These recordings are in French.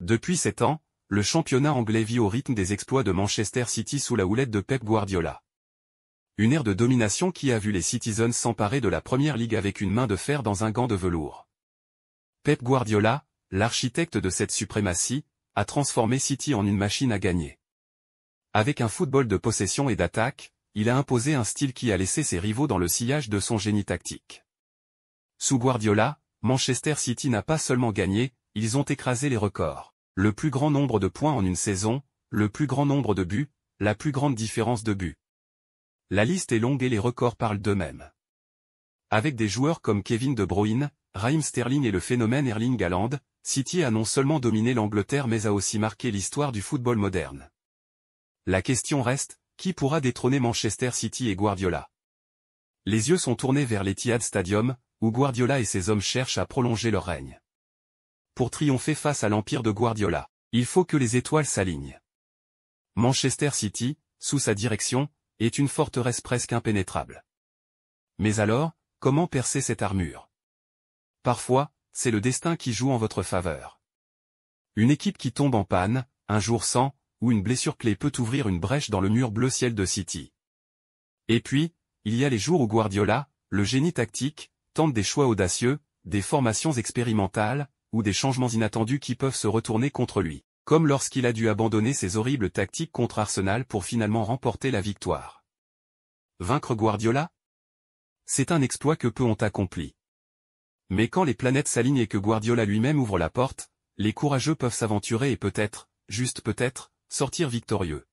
Depuis 7 ans, le championnat anglais vit au rythme des exploits de Manchester City sous la houlette de Pep Guardiola. Une ère de domination qui a vu les Citizens s'emparer de la Première Ligue avec une main de fer dans un gant de velours. Pep Guardiola, l'architecte de cette suprématie, a transformé City en une machine à gagner. Avec un football de possession et d'attaque, il a imposé un style qui a laissé ses rivaux dans le sillage de son génie tactique. Sous Guardiola, Manchester City n'a pas seulement gagné, ils ont écrasé les records. Le plus grand nombre de points en une saison, le plus grand nombre de buts, la plus grande différence de buts. La liste est longue et les records parlent d'eux-mêmes. Avec des joueurs comme Kevin De Bruyne, Raheem Sterling et le phénomène Erling Haaland, City a non seulement dominé l'Angleterre mais a aussi marqué l'histoire du football moderne. La question reste, qui pourra détrôner Manchester City et Guardiola? Les yeux sont tournés vers l'Etihad Stadium, où Guardiola et ses hommes cherchent à prolonger leur règne. Pour triompher face à l'empire de Guardiola, il faut que les étoiles s'alignent. Manchester City, sous sa direction, est une forteresse presque impénétrable. Mais alors, comment percer cette armure? Parfois, c'est le destin qui joue en votre faveur. Une équipe qui tombe en panne, un jour sans, ou une blessure clé peut ouvrir une brèche dans le mur bleu ciel de City. Et puis, il y a les jours où Guardiola, le génie tactique, tente des choix audacieux, des formations expérimentales, ou des changements inattendus qui peuvent se retourner contre lui, comme lorsqu'il a dû abandonner ses horribles tactiques contre Arsenal pour finalement remporter la victoire. Vaincre Guardiola? C'est un exploit que peu ont accompli. Mais quand les planètes s'alignent et que Guardiola lui-même ouvre la porte, les courageux peuvent s'aventurer et peut-être, juste peut-être, sortir victorieux.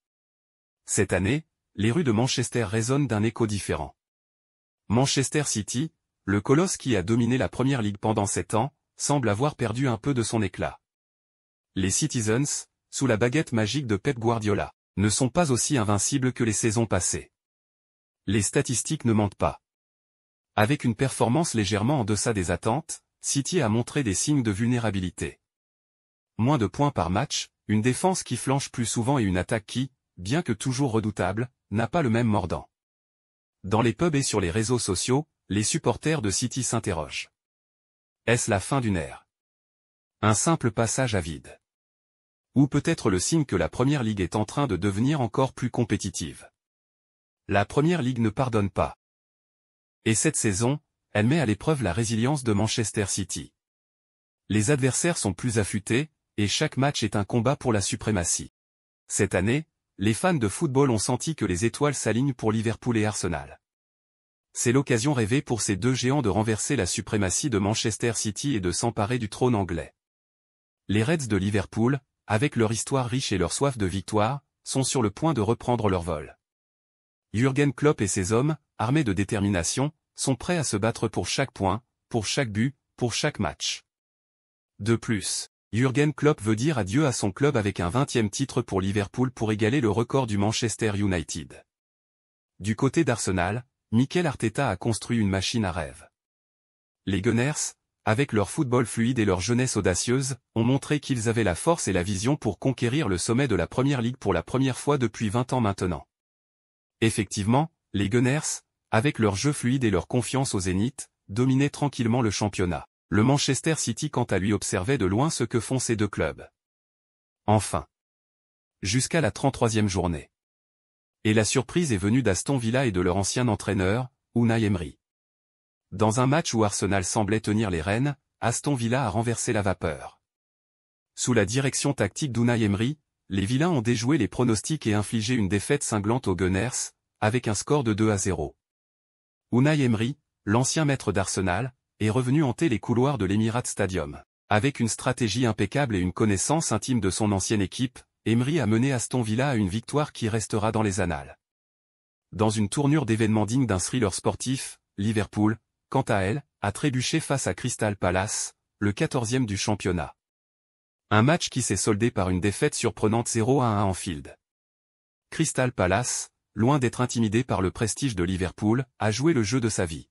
Cette année, les rues de Manchester résonnent d'un écho différent. Manchester City, le colosse qui a dominé la Première Ligue pendant 7 ans, semble avoir perdu un peu de son éclat. Les Citizens, sous la baguette magique de Pep Guardiola, ne sont pas aussi invincibles que les saisons passées. Les statistiques ne mentent pas. Avec une performance légèrement en deçà des attentes, City a montré des signes de vulnérabilité. Moins de points par match, une défense qui flanche plus souvent et une attaque qui, bien que toujours redoutable, n'a pas le même mordant. Dans les pubs et sur les réseaux sociaux, les supporters de City s'interrogent. Est-ce la fin d'une ère? Un simple passage à vide? Ou peut-être le signe que la Première Ligue est en train de devenir encore plus compétitive? La Première Ligue ne pardonne pas. Et cette saison, elle met à l'épreuve la résilience de Manchester City. Les adversaires sont plus affûtés, et chaque match est un combat pour la suprématie. Cette année, les fans de football ont senti que les étoiles s'alignent pour Liverpool et Arsenal. C'est l'occasion rêvée pour ces deux géants de renverser la suprématie de Manchester City et de s'emparer du trône anglais. Les Reds de Liverpool, avec leur histoire riche et leur soif de victoire, sont sur le point de reprendre leur vol. Jürgen Klopp et ses hommes, armés de détermination, sont prêts à se battre pour chaque point, pour chaque but, pour chaque match. De plus, Jürgen Klopp veut dire adieu à son club avec un 20e titre pour Liverpool pour égaler le record du Manchester United. Du côté d'Arsenal, Mikel Arteta a construit une machine à rêve. Les Gunners, avec leur football fluide et leur jeunesse audacieuse, ont montré qu'ils avaient la force et la vision pour conquérir le sommet de la Première Ligue pour la première fois depuis 20 ans maintenant. Effectivement, les Gunners, avec leur jeu fluide et leur confiance au zénith, dominaient tranquillement le championnat. Le Manchester City quant à lui observait de loin ce que font ces deux clubs. Enfin. Jusqu'à la 33e journée. Et la surprise est venue d'Aston Villa et de leur ancien entraîneur, Unai Emery. Dans un match où Arsenal semblait tenir les rênes, Aston Villa a renversé la vapeur. Sous la direction tactique d'Unai Emery, les Vilains ont déjoué les pronostics et infligé une défaite cinglante aux Gunners, avec un score de 2-0. Unai Emery, l'ancien maître d'Arsenal, est revenu hanter les couloirs de l'Emirates Stadium. Avec une stratégie impeccable et une connaissance intime de son ancienne équipe, Emery a mené Aston Villa à une victoire qui restera dans les annales. Dans une tournure d'événements digne d'un thriller sportif, Liverpool, quant à elle, a trébuché face à Crystal Palace, le 14e du championnat. Un match qui s'est soldé par une défaite surprenante 0-1 à Anfield. Crystal Palace, loin d'être intimidé par le prestige de Liverpool, a joué le jeu de sa vie.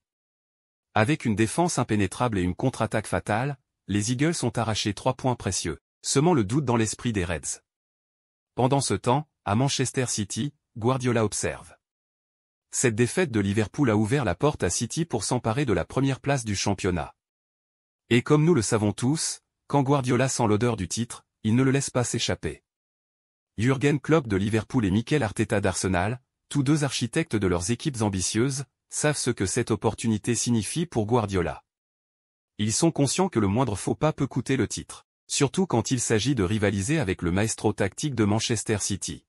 Avec une défense impénétrable et une contre-attaque fatale, les Eagles ont arraché 3 points précieux, semant le doute dans l'esprit des Reds. Pendant ce temps, à Manchester City, Guardiola observe. Cette défaite de Liverpool a ouvert la porte à City pour s'emparer de la première place du championnat. Et comme nous le savons tous, quand Guardiola sent l'odeur du titre, il ne le laisse pas s'échapper. Jürgen Klopp de Liverpool et Mikel Arteta d'Arsenal, tous deux architectes de leurs équipes ambitieuses, savent ce que cette opportunité signifie pour Guardiola. Ils sont conscients que le moindre faux pas peut coûter le titre, surtout quand il s'agit de rivaliser avec le maestro tactique de Manchester City.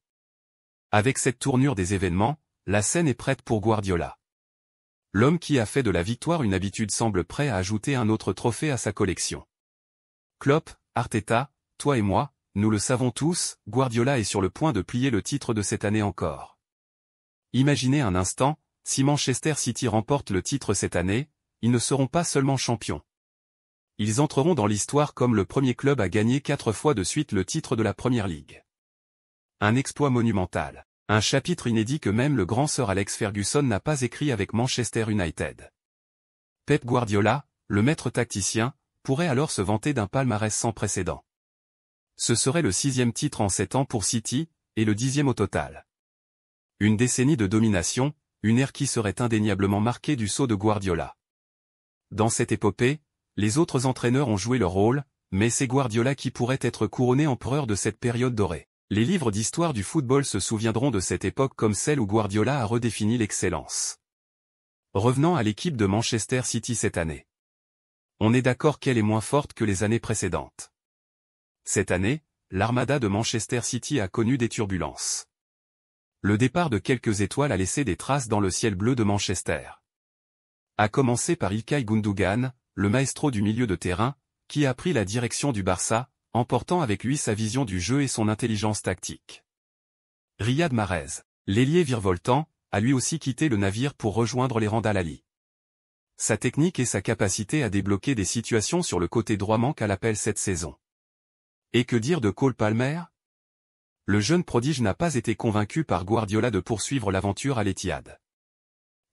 Avec cette tournure des événements, la scène est prête pour Guardiola. L'homme qui a fait de la victoire une habitude semble prêt à ajouter un autre trophée à sa collection. Klopp, Arteta, toi et moi, nous le savons tous, Guardiola est sur le point de plier le titre de cette année encore. Imaginez un instant, si Manchester City remporte le titre cette année, ils ne seront pas seulement champions. Ils entreront dans l'histoire comme le premier club à gagner 4 fois de suite le titre de la Premier League. Un exploit monumental. Un chapitre inédit que même le grand Sir Alex Ferguson n'a pas écrit avec Manchester United. Pep Guardiola, le maître tacticien, pourrait alors se vanter d'un palmarès sans précédent. Ce serait le 6e titre en 7 ans pour City, et le 10e au total. Une décennie de domination, une ère qui serait indéniablement marquée du sceau de Guardiola. Dans cette épopée, les autres entraîneurs ont joué leur rôle, mais c'est Guardiola qui pourrait être couronné empereur de cette période dorée. Les livres d'histoire du football se souviendront de cette époque comme celle où Guardiola a redéfini l'excellence. Revenant à l'équipe de Manchester City cette année. On est d'accord qu'elle est moins forte que les années précédentes. Cette année, l'armada de Manchester City a connu des turbulences. Le départ de quelques étoiles a laissé des traces dans le ciel bleu de Manchester. À commencer par Ilkay Gundogan, le maestro du milieu de terrain, qui a pris la direction du Barça, emportant avec lui sa vision du jeu et son intelligence tactique. Riyad Mahrez, l'ailier virevoltant, a lui aussi quitté le navire pour rejoindre les rangs d'Al Ahly. Sa technique et sa capacité à débloquer des situations sur le côté droit manquent à l'appel cette saison. Et que dire de Cole Palmer? Le jeune prodige n'a pas été convaincu par Guardiola de poursuivre l'aventure à l'Etihad.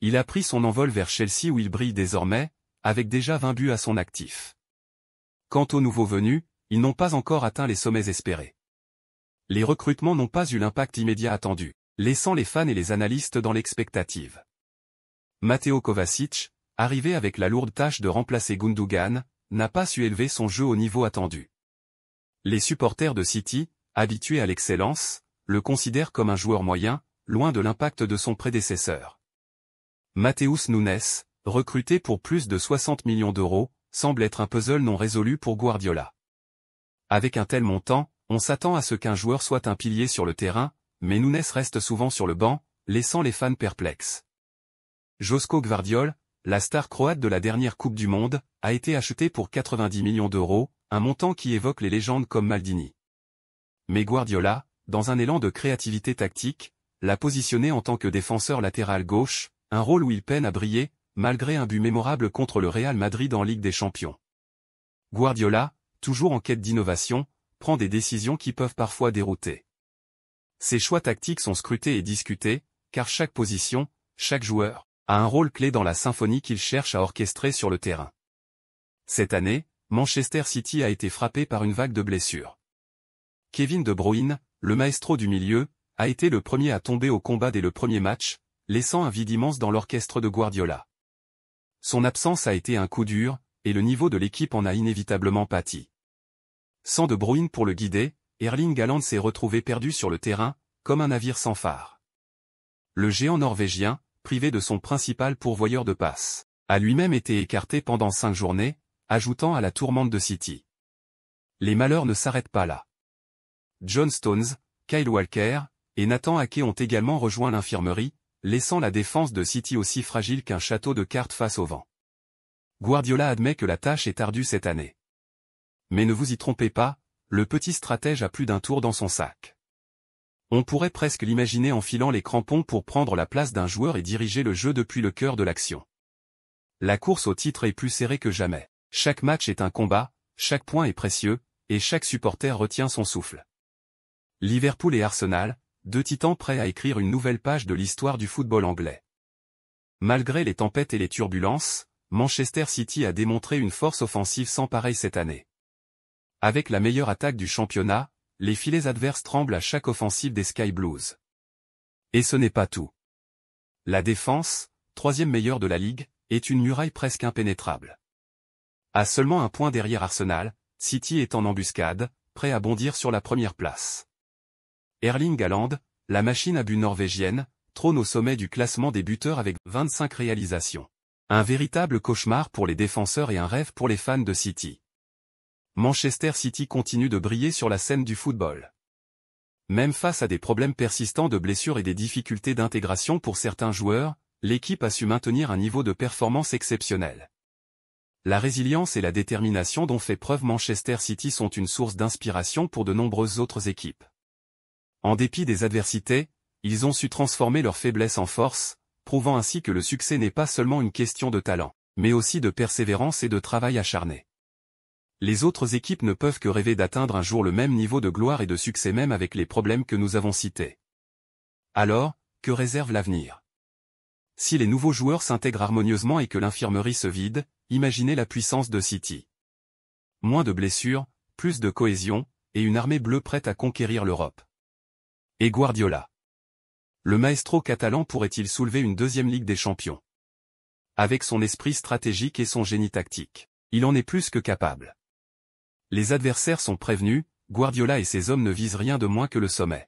Il a pris son envol vers Chelsea où il brille désormais, avec déjà 20 buts à son actif. Quant aux nouveaux venus, ils n'ont pas encore atteint les sommets espérés. Les recrutements n'ont pas eu l'impact immédiat attendu, laissant les fans et les analystes dans l'expectative. Mateo Kovacic, arrivé avec la lourde tâche de remplacer Gundogan, n'a pas su élever son jeu au niveau attendu. Les supporters de City, habitués à l'excellence, le considèrent comme un joueur moyen, loin de l'impact de son prédécesseur. Matheus Nunes, recruté pour plus de 60 millions d'euros, semble être un puzzle non résolu pour Guardiola. Avec un tel montant, on s'attend à ce qu'un joueur soit un pilier sur le terrain, mais Nunes reste souvent sur le banc, laissant les fans perplexes. Joško Gvardiol, la star croate de la dernière Coupe du Monde, a été acheté pour 90 millions d'euros, un montant qui évoque les légendes comme Maldini. Mais Guardiola, dans un élan de créativité tactique, l'a positionné en tant que défenseur latéral gauche, un rôle où il peine à briller, malgré un but mémorable contre le Real Madrid en Ligue des Champions. Guardiola, toujours en quête d'innovation, prend des décisions qui peuvent parfois dérouter. Ses choix tactiques sont scrutés et discutés, car chaque position, chaque joueur, a un rôle clé dans la symphonie qu'il cherche à orchestrer sur le terrain. Cette année, Manchester City a été frappé par une vague de blessures. Kevin De Bruyne, le maestro du milieu, a été le premier à tomber au combat dès le premier match, laissant un vide immense dans l'orchestre de Guardiola. Son absence a été un coup dur, et le niveau de l'équipe en a inévitablement pâti. Sans De Bruyne pour le guider, Erling Haaland s'est retrouvé perdu sur le terrain, comme un navire sans phare. Le géant norvégien, privé de son principal pourvoyeur de passes, a lui-même été écarté pendant 5 journées, ajoutant à la tourmente de City. Les malheurs ne s'arrêtent pas là. John Stones, Kyle Walker, et Nathan Ake ont également rejoint l'infirmerie, laissant la défense de City aussi fragile qu'un château de cartes face au vent. Guardiola admet que la tâche est ardue cette année. Mais ne vous y trompez pas, le petit stratège a plus d'un tour dans son sac. On pourrait presque l'imaginer enfilant les crampons pour prendre la place d'un joueur et diriger le jeu depuis le cœur de l'action. La course au titre est plus serrée que jamais. Chaque match est un combat, chaque point est précieux, et chaque supporter retient son souffle. Liverpool et Arsenal, 2 titans prêts à écrire une nouvelle page de l'histoire du football anglais. Malgré les tempêtes et les turbulences, Manchester City a démontré une force offensive sans pareille cette année. Avec la meilleure attaque du championnat, les filets adverses tremblent à chaque offensive des Sky Blues. Et ce n'est pas tout. La défense, 3e meilleure de la ligue, est une muraille presque impénétrable. À seulement un point derrière Arsenal, City est en embuscade, prêt à bondir sur la première place. Erling Haaland, la machine à but norvégienne, trône au sommet du classement des buteurs avec 25 réalisations. Un véritable cauchemar pour les défenseurs et un rêve pour les fans de City. Manchester City continue de briller sur la scène du football. Même face à des problèmes persistants de blessures et des difficultés d'intégration pour certains joueurs, l'équipe a su maintenir un niveau de performance exceptionnel. La résilience et la détermination dont fait preuve Manchester City sont une source d'inspiration pour de nombreuses autres équipes. En dépit des adversités, ils ont su transformer leurs faiblesses en force, prouvant ainsi que le succès n'est pas seulement une question de talent, mais aussi de persévérance et de travail acharné. Les autres équipes ne peuvent que rêver d'atteindre un jour le même niveau de gloire et de succès même avec les problèmes que nous avons cités. Alors, que réserve l'avenir? Si les nouveaux joueurs s'intègrent harmonieusement et que l'infirmerie se vide, imaginez la puissance de City. Moins de blessures, plus de cohésion, et une armée bleue prête à conquérir l'Europe. Et Guardiola. Le maestro catalan pourrait-il soulever une deuxième Ligue des Champions? Avec son esprit stratégique et son génie tactique, il en est plus que capable. Les adversaires sont prévenus, Guardiola et ses hommes ne visent rien de moins que le sommet.